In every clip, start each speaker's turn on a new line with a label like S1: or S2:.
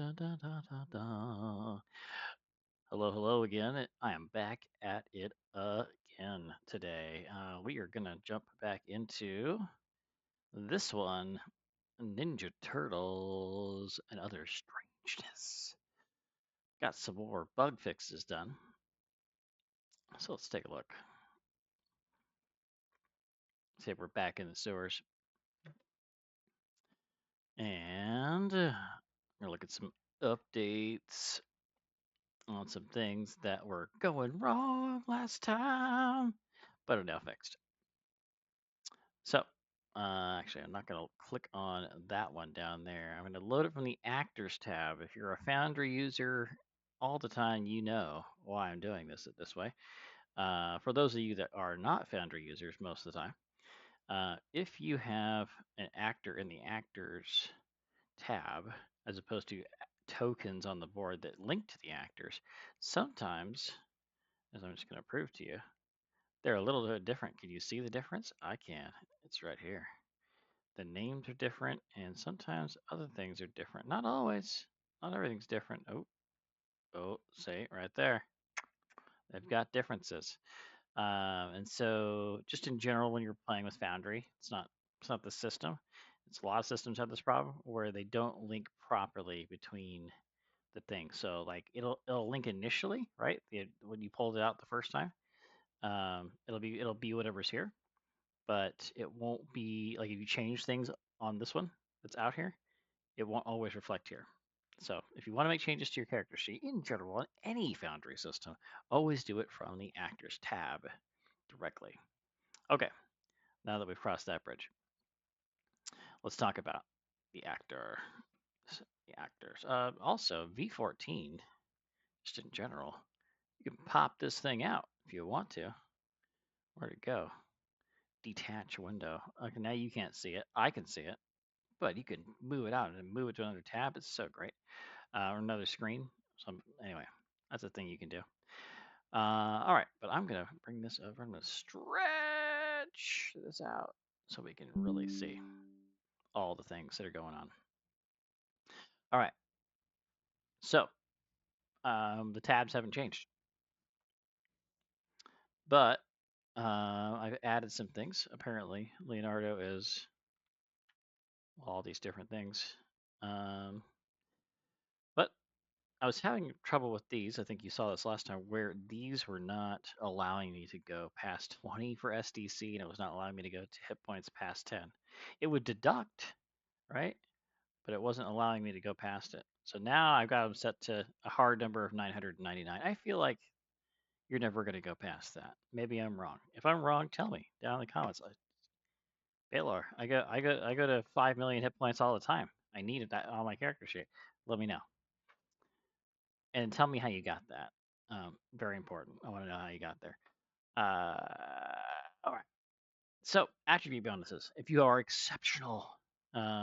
S1: da, da, da, da, da. Hello, hello again. I am back at it again today. We are going to jump back into this one, Ninja Turtles and Other Strangeness. Got some more bug fixes done. So let's take a look. See if we're back in the sewers. And we're going to look at some updates on some things that were going wrong last time, but are now fixed. So, actually, I'm not going to click on that one down there. I'm going to load it from the Actors tab. If you're a Foundry user all the time, you know why I'm doing this way. For those of you that are not Foundry users most of the time, if you have an actor in the Actors tab, as opposed to tokens on the board that link to the actors, sometimes, as I'm just going to prove to you, they're a little bit different. Can you see the difference? I can. It's right here. The names are different, and sometimes other things are different. Not always. Not everything's different. Say it right there. They've got differences. And so, just in general, when you're playing with Foundry, it's not the system. It's a lot of systems have this problem where they don't link properly between the things. So, like it'll link initially, right? When you pulled it out the first time, it'll be whatever's here, but it won't be like if you change things on this one that's out here, it won't always reflect here. So if you want to make changes to your character sheet in general on any Foundry system, always do it from the Actors tab directly. Okay, now that we've crossed that bridge, let's talk about the actor. The actors. Also, V14, just in general, you can pop this thing out if you want to. Where'd it go? Detach window. Okay, now you can't see it. I can see it, but you can move it out and move it to another tab. It's so great. Or another screen. Anyway, that's a thing you can do. All right, but I'm gonna bring this over. I'm gonna stretch this out so we can really see all the things that are going on. All right, so the tabs haven't changed, but I've added some things. Apparently, Leonardo is all these different things. But I was having trouble with these. I think you saw this last time where these were not allowing me to go past 20 for SDC and it was not allowing me to go to hit points past 10. It would deduct, right? But it wasn't allowing me to go past it. So now I've got them set to a hard number of 999. I feel like you're never going to go past that. Maybe I'm wrong. If I'm wrong, tell me down in the comments. Baylor, I go to 5 million hit points all the time. I needed that on my character sheet. Let me know. And tell me how you got that. Very important. I want to know how you got there. All right. So, attribute bonuses. If you are exceptional,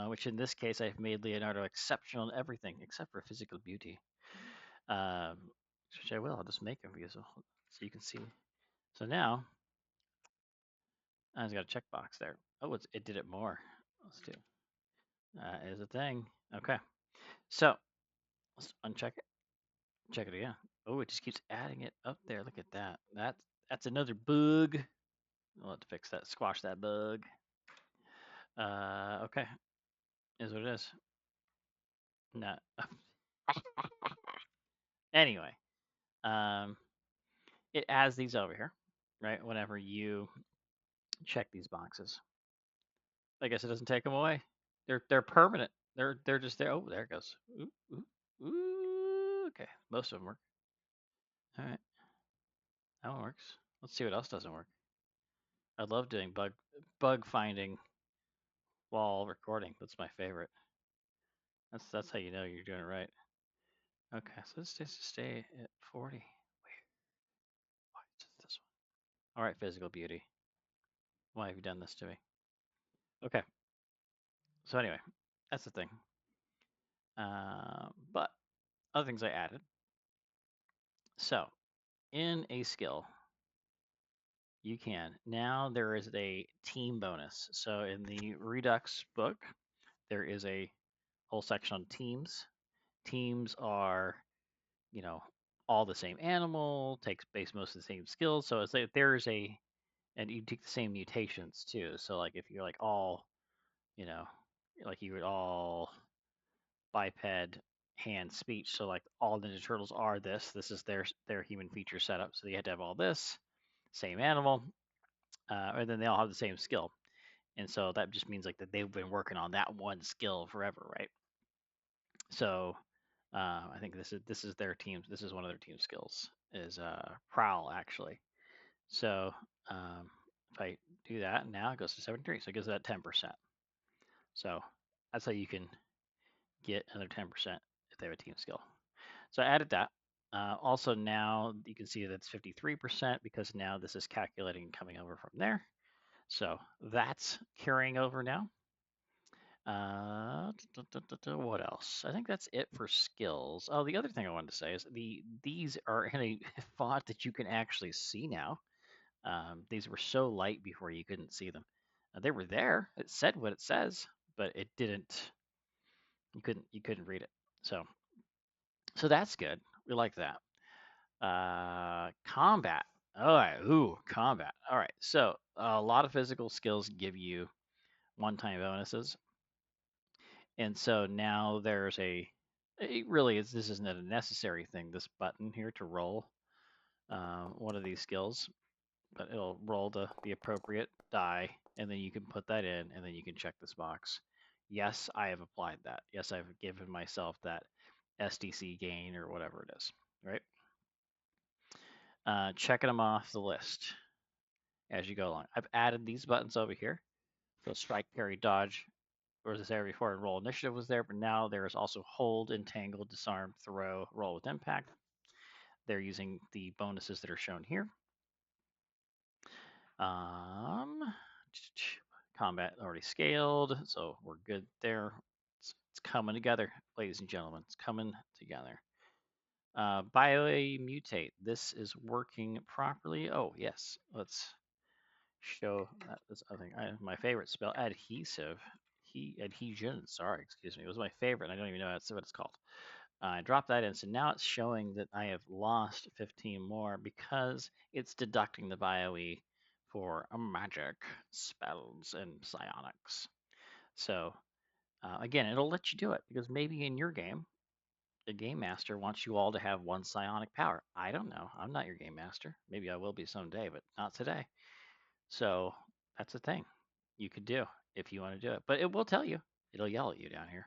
S1: which in this case I've made Leonardo exceptional in everything except for physical beauty, which I will. I'll just make him so you can see. So now I've got a checkbox there. Oh, it did it more. Let's do. Is a thing. Okay. So let's uncheck it. Check it again. Oh, it just keeps adding it up there. Look at that. That's another bug. We'll have to fix that. Squash that bug. Okay. Is what it is. No. Anyway, um, it adds these over here, right? Whenever you check these boxes, I guess it doesn't take them away. They're permanent. They're just there. Oh, there it goes. Ooh, ooh, ooh. Okay, most of them work. All right, that one works. Let's see what else doesn't work. I love doing bug finding while recording. That's my favorite. That's how you know you're doing it right. Okay, so let's just stay at 40. Wait, why is it this one? All right, physical beauty. Why have you done this to me? Okay, so anyway, that's the thing. But other things I added. So in a skill, you can. Now there is a team bonus. So in the Redux book, there is a whole section on teams. teams are, you know, all the same animal, takes base most of the same skills. So it's like there's and you take the same mutations too. So like if you're like all, you know, like you would all biped hand speech. So like all Ninja Turtles are this. This is their human feature setup. So you had to have all this same animal, and then they all have the same skill. And so that just means like that they've been working on that one skill forever, right? So I think this is their team. This is one of their team skills is prowl actually. So if I do that now, it goes to 73. So it gives that 10%. So that's how you can get another 10% if they have a team skill. So I added that. Also now you can see that it's 53% because now this is calculating and coming over from there. So that's carrying over now. What else? I think that's it for skills. Oh, the other thing I wanted to say is these are in a font that you can actually see now. These were so light before you couldn't see them. They were there. It said what it says, but it didn't. You couldn't read it. So that's good. We like that. Combat. All right. Ooh, combat. All right. So a lot of physical skills give you one-time bonuses, and so now there's it really is. This isn't a necessary thing. This button here to roll one of these skills, but it'll roll the appropriate die, and then you can put that in, and then you can check this box. Yes, I have applied that. Yes, I've given myself that SDC gain or whatever it is, right? Checking them off the list as you go along. I've added these buttons over here. So strike, parry, dodge was there before, and roll initiative was there, but now there is also hold, entangle, disarm, throw, roll with impact. They're using the bonuses that are shown here. Combat already scaled, so we're good there. It's coming together, ladies and gentlemen. It's coming together. Biomutate. This is working properly. Oh, yes. Let's show that. This, I think my favorite spell, adhesive. Adhesion. Sorry, excuse me. It was my favorite. I don't even know that's what it's called. I dropped that in, so now it's showing that I have lost 15 more because it's deducting the BioE for magic spells and psionics. So again, it'll let you do it because maybe in your game, the game master wants you all to have one psionic power. I don't know. I'm not your game master. Maybe I will be someday, but not today. So that's a thing you could do if you want to do it. But it will tell you. It'll yell at you down here.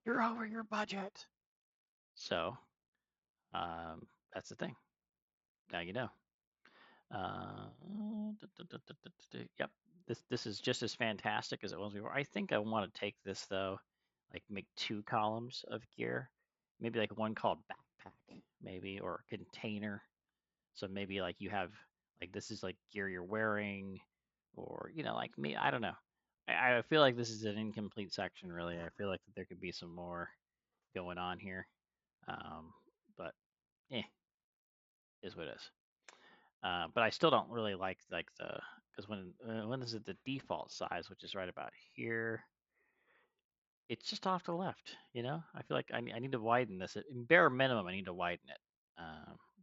S1: You're over your budget. So that's the thing. Now you know. Uh, yep. This is just as fantastic as it was before. I think I want to take this though, like make 2 columns of gear, maybe like one called backpack, maybe or container. So maybe like you have like this is like gear you're wearing, or like me. I don't know. I feel like this is an incomplete section. Really, I feel like that there could be some more going on here. But is what it is. But I still don't really like the because when this is the default size, which is right about here, it's just off to the left. I feel like I need to widen this. In bare minimum, I need to widen it.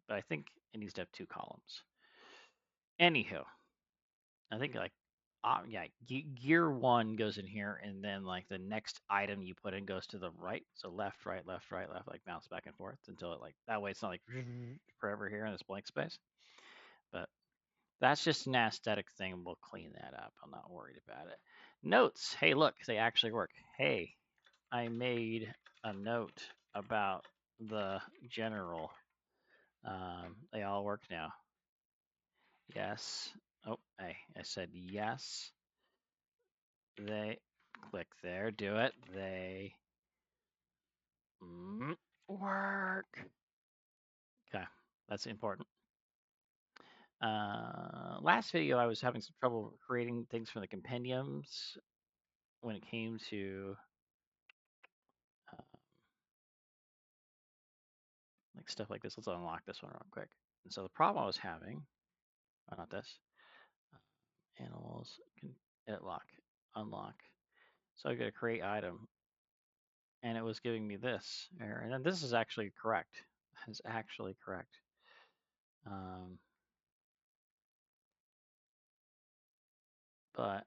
S1: But I think it needs to have 2 columns. Anywho, I think like yeah, gear 1 goes in here, and then like the next item you put in goes to the right. So left, right, left, right, left, like bounce back and forth until it like that way it's not like forever here in this blank space. But that's just an aesthetic thing. We'll clean that up. I'm not worried about it. Notes. Hey, look, they actually work. Hey, I made a note about the general. They all work now. Yes. Oh, hey, I said yes. They click there. Do it. They work. Okay, that's important. Last video, I was having some trouble creating things from the compendiums when it came to like stuff like this. Let's unlock this one real quick. And so the problem I was having, oh, not this, animals, can edit lock, unlock. So I got to create item, and it was giving me this error. And then this is actually correct. It's actually correct. But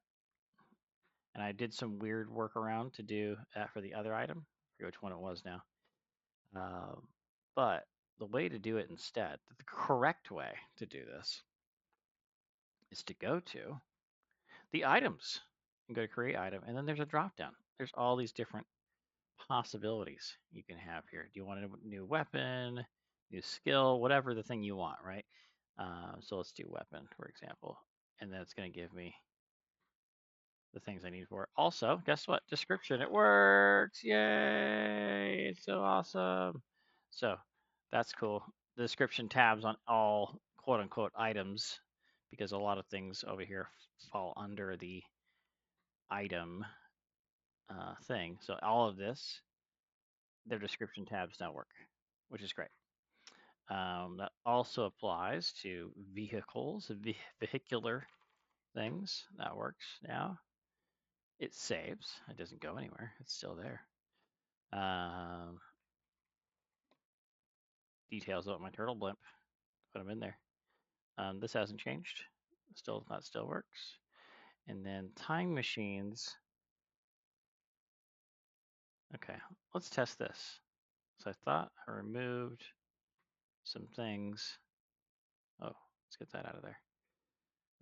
S1: and I did some weird workaround to do that for the other item. I forget which one it was now. But the way to do it instead, the correct way to do this, is to go to the items and go to create item, and then there's a drop down. There's all these different possibilities you can have here. Do you want a new weapon, new skill, whatever the thing you want, right? So let's do weapon, for example, and then it's going to give me the things I need for it. Also, guess what? Description. It works. Yay! It's so awesome. So that's cool. The description tabs on all quote unquote items, because a lot of things over here fall under the item thing. So all of this, their description tabs now work, which is great. That also applies to vehicles, vehicular things. That works now. It saves. It doesn't go anywhere. It's still there. Details about my turtle blimp. Put them in there. This hasn't changed. That still works. And then time machines. Okay, let's test this. So I thought I removed some things. Oh, let's get that out of there.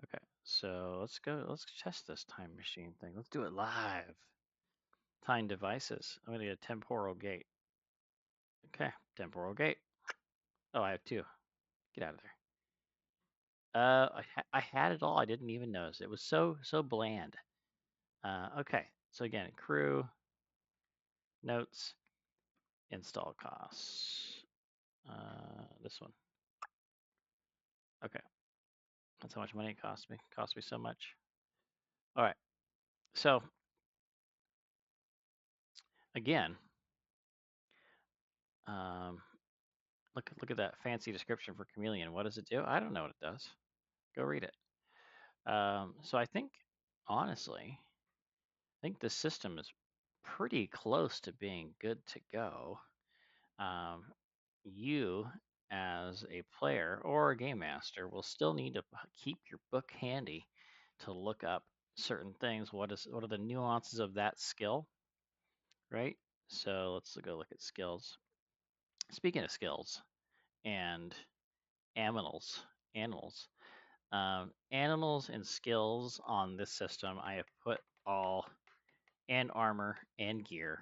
S1: Okay, so let's go. Let's test this time machine thing. Let's do it live. Time devices. I'm gonna get a temporal gate. Okay, temporal gate. Oh, I have two. Get out of there. I had it all. I didn't even notice. It was so bland. Okay, so again, crew, notes, install costs. This one. Okay, that's how much money it cost me. It cost me so much. All right, so again, um, look at that fancy description for Chameleon. What does it do? I don't know what it does. Go read it. So I think, honestly, I think the system is pretty close to being good to go. Um, you, as a player or a game master, will still need to keep your book handy to look up certain things. What are the nuances of that skill, right? So let's go look at skills. Speaking of skills and animals, animals, animals and skills on this system, I have put all and armor and gear.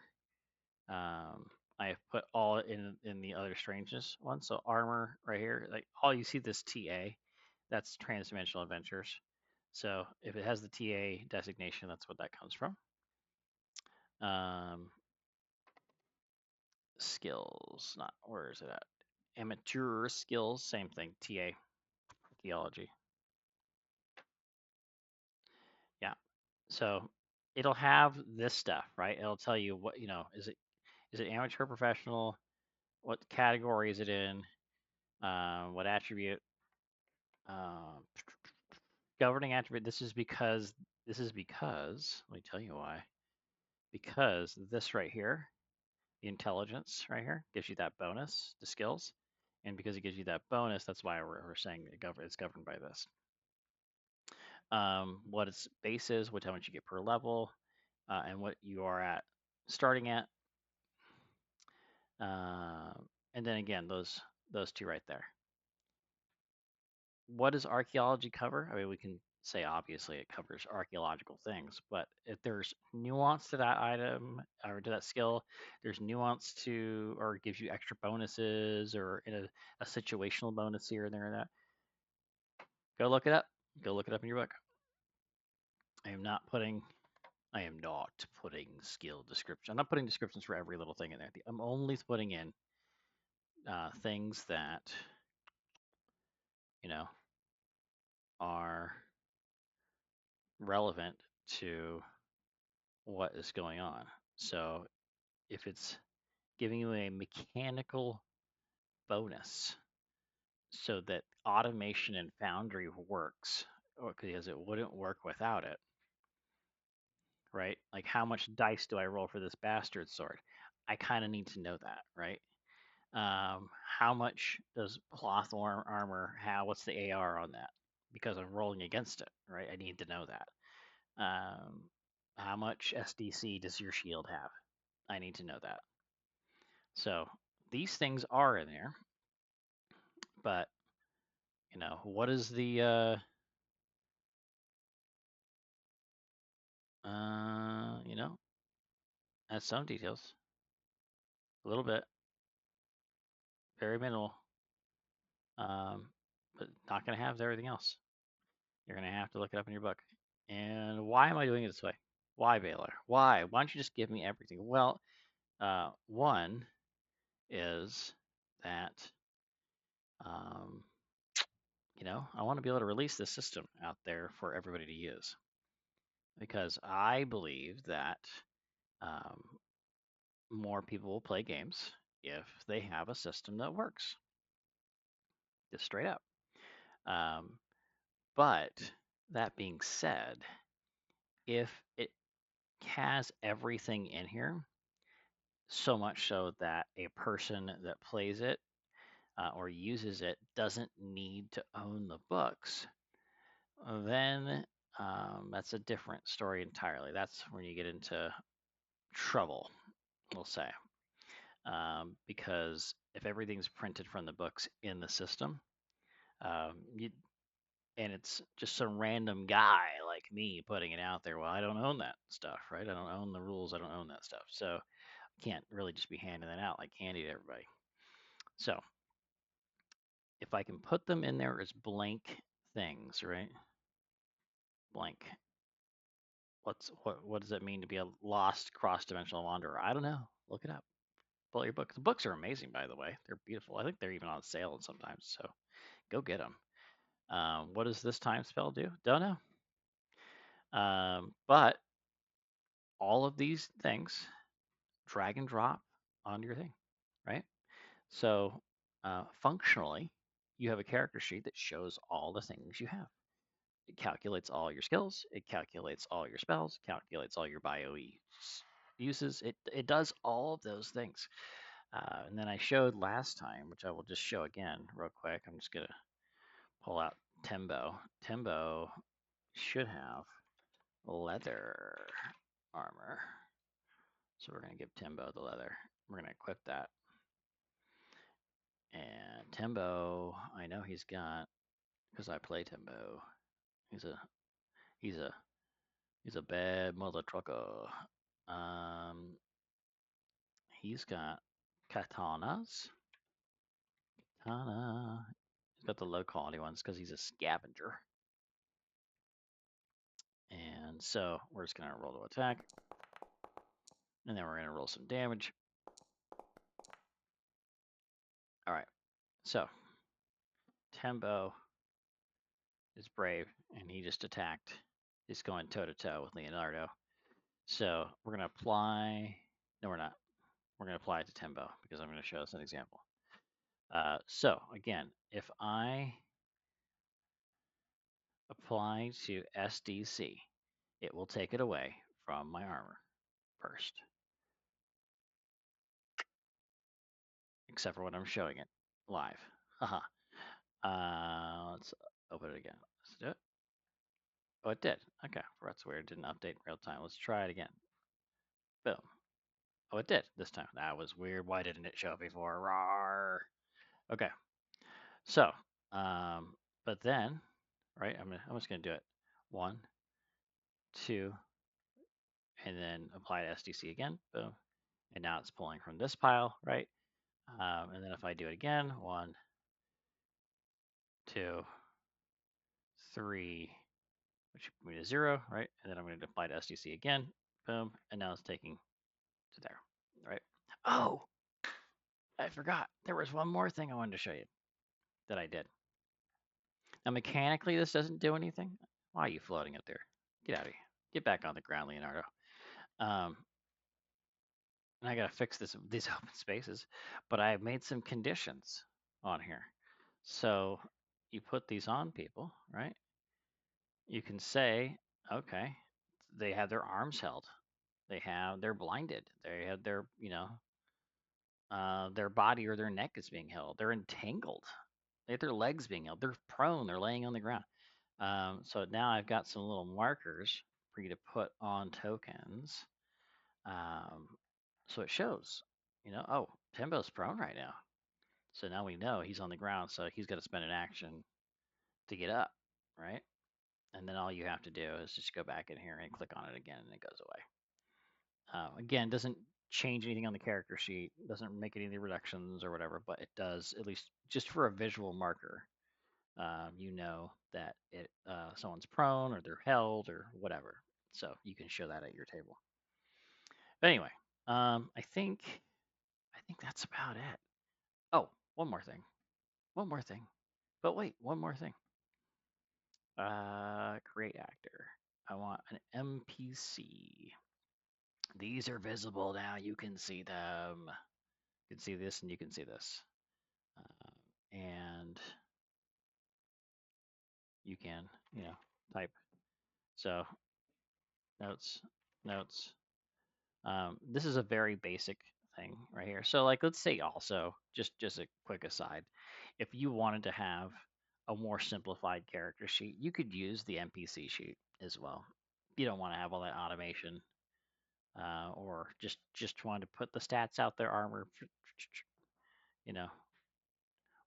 S1: I have put all in the other strangeness one. So armor right here, like all you see this TA, that's transdimensional adventures. So if it has the TA designation, that's what that comes from. Um, skills, not where is it at? Amateur skills, same thing. TA, theology. Yeah. So it'll have this stuff, right? It'll tell you what is it amateur, professional? What category is it in? What attribute? Um, Governing attribute. This is because let me tell you why. Because this right here, the intelligence right here, gives you that bonus to skills, and because it gives you that bonus, that's why we're saying it's governed by this. What its base is, how much you get per level, and what you are at starting at, and then again those two right there. What does archaeology cover? I mean, we can say obviously it covers archaeological things, but if there's nuance to that item or to that skill, there's nuance to, or it gives you extra bonuses or in a situational bonus here and there and that. Go look it up. Go look it up in your book. I am not putting skill description. I'm not putting descriptions for every little thing in there. I'm only putting in things that you know are relevant to what is going on. So if it's giving you a mechanical bonus so that automation and Foundry works, or because it wouldn't work without it, right? Like how much dice do I roll for this bastard sword? I kind of need to know that, right? How much does cloth armor have? What's the AR on that? Because I'm rolling against it, right? I need to know that. How much SDC does your shield have? I need to know that. So these things are in there, but what is the that's some details, a little bit, very minimal, but not going to have everything else. You're going to have to look it up in your book. And why am I doing it this way? Why, Baylor? Why? Why don't you just give me everything? Well, one is that um, I want to be able to release this system out there for everybody to use because I believe that um, more people will play games if they have a system that works, just straight up. Um, but that being said, if it has everything in here, so much so that a person that plays it or uses it doesn't need to own the books, then that's a different story entirely. That's when you get into trouble, we'll say. Because if everything's printed from the books in the system, you, and it's just some random guy like me putting it out there, well, I don't own that stuff, right? I don't own the rules. I don't own that stuff. So can't really just be handing that out like candy to everybody. So if I can put them in there as blank things, right? Blank. What does it mean to be a lost cross-dimensional wanderer? I don't know. Look it up. Pull out your book. The books are amazing, by the way. They're beautiful. I think they're even on sale sometimes. So go get them. What does this time spell do? Don't know. But all of these things drag and drop onto your thing, right? So functionally, you have a character sheet that shows all the things you have. It calculates all your skills. It calculates all your spells. Calculates all your bio uses. It does all of those things. And then I showed last time, which I will just show again real quick. I'm just gonna pull out Tembo. Tembo should have leather armor. So we're going to give Timbo the leather. We're going to equip that. And Timbo, I know he's got, because I play Timbo. He's a he's a he's a bad mother trucker. Um, he's got katanas. Katana. He's got the low quality ones because he's a scavenger. And so we're just gonna roll to attack, and then we're gonna roll some damage. All right. So Tembo is brave, and he just attacked. He's going toe to toe with Leonardo. So we're going to apply. No, we're not. We're going to apply it to Tembo because I'm going to show us an example. So again, if I apply to SDC, it will take it away from my armor first, except for when I'm showing it live. Haha. Let's open it again. Let's do it. Oh, it did. Okay, that's weird. It didn't update in real time. Let's try it again. Boom. Oh, it did this time. That was weird. Why didn't it show before? Rawr. Okay. So, but then, right? I'm just gonna do it. 1, 2, and then apply to SDC again. Boom. And now it's pulling from this pile, right? And then if I do it again, 1, 2, 3, which would be to 0, right? And then I'm going to apply to SDC again. Boom. And now it's taking to there, right? Oh, I forgot. There was one more thing I wanted to show you that I did. Now, mechanically, this doesn't do anything. Why are you floating up there? Get out of here. Get back on the ground, Leonardo. Um, and I got to fix these open spaces, but I made some conditions on here. So you put these on people, right? You can say, okay, they have their arms held. They're blinded. They have their, their body or their neck is being held. They're entangled. They have their legs being held. They're prone. They're laying on the ground. So now I've got some little markers for you to put on tokens. So it shows, oh, Timbo's prone right now. So now we know he's on the ground. So he's got to spend an action to get up, right? And then all you have to do is just go back in here and click on it again, and it goes away. Again, doesn't change anything on the character sheet, doesn't make any reductions or whatever, but it does, at least just for a visual marker, you know that someone's prone or they're held or whatever. So you can show that at your table. But anyway, I think that's about it. Oh, one more thing. But wait, one more thing. Create actor. I want an NPC. These are visible now. You can see them. You can see this and you can see this. And you can, type. So notes. This is a very basic thing right here. So like, let's say also, just a quick aside, if you wanted to have a more simplified character sheet, you could use the NPC sheet as well. You don't want to have all that automation, or just want to put the stats out there, armor, you know,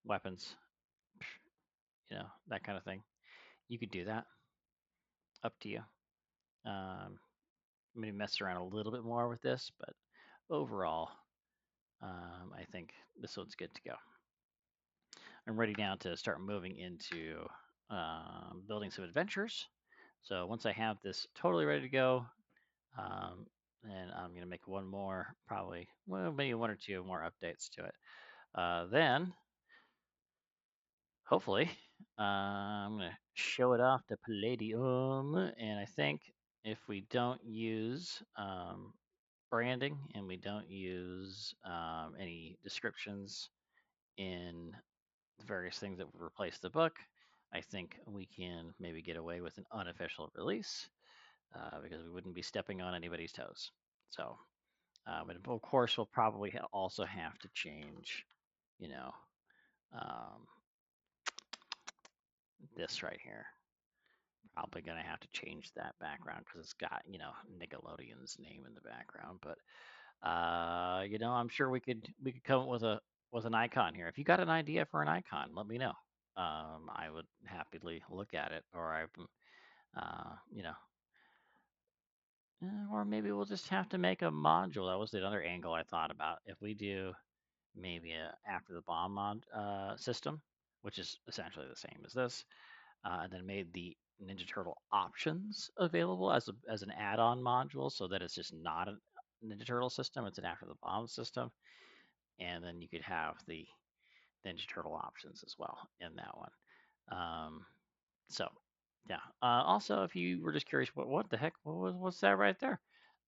S1: weapons, that kind of thing. You could do that. Up to you. Maybe mess around a little bit more with this, but overall, I think this one's good to go. I'm ready now to start moving into building some adventures. So once I have this totally ready to go, then I'm going to make one more, probably, well, maybe one or two more updates to it. Then, hopefully, I'm going to show it off to Palladium. And I think if we don't use branding and we don't use any descriptions in the various things that would replace the book, I think we can maybe get away with an unofficial release, because we wouldn't be stepping on anybody's toes. So, but of course, we'll probably also have to change, um, this right here. Probably gonna have to change that background because it's got, Nickelodeon's name in the background. But I'm sure we could come up with an icon here. If you got an idea for an icon, let me know. I would happily look at it, or or maybe we'll just have to make a module. That was the other angle I thought about. If we do maybe a after the bomb mod system, which is essentially the same as this, and then made the Ninja Turtle options available as an add-on module, so that it's just not a Ninja Turtle system; it's an after the bomb system, and then you could have the Ninja Turtle options as well in that one. So, yeah. Also, if you were just curious, what the heck, what's that right there?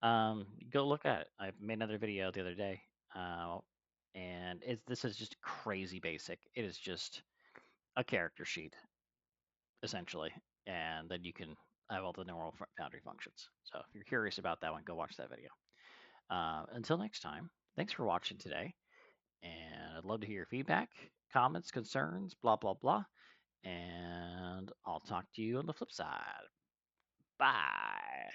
S1: Go look at it. I made another video the other day, and this is just crazy basic. It is just a character sheet essentially, and then you can have all the normal Foundry functions. So if you're curious about that one, go watch that video. Until next time, thanks for watching today, and I'd love to hear your feedback, comments, concerns, blah blah blah, and I'll talk to you on the flip side. Bye.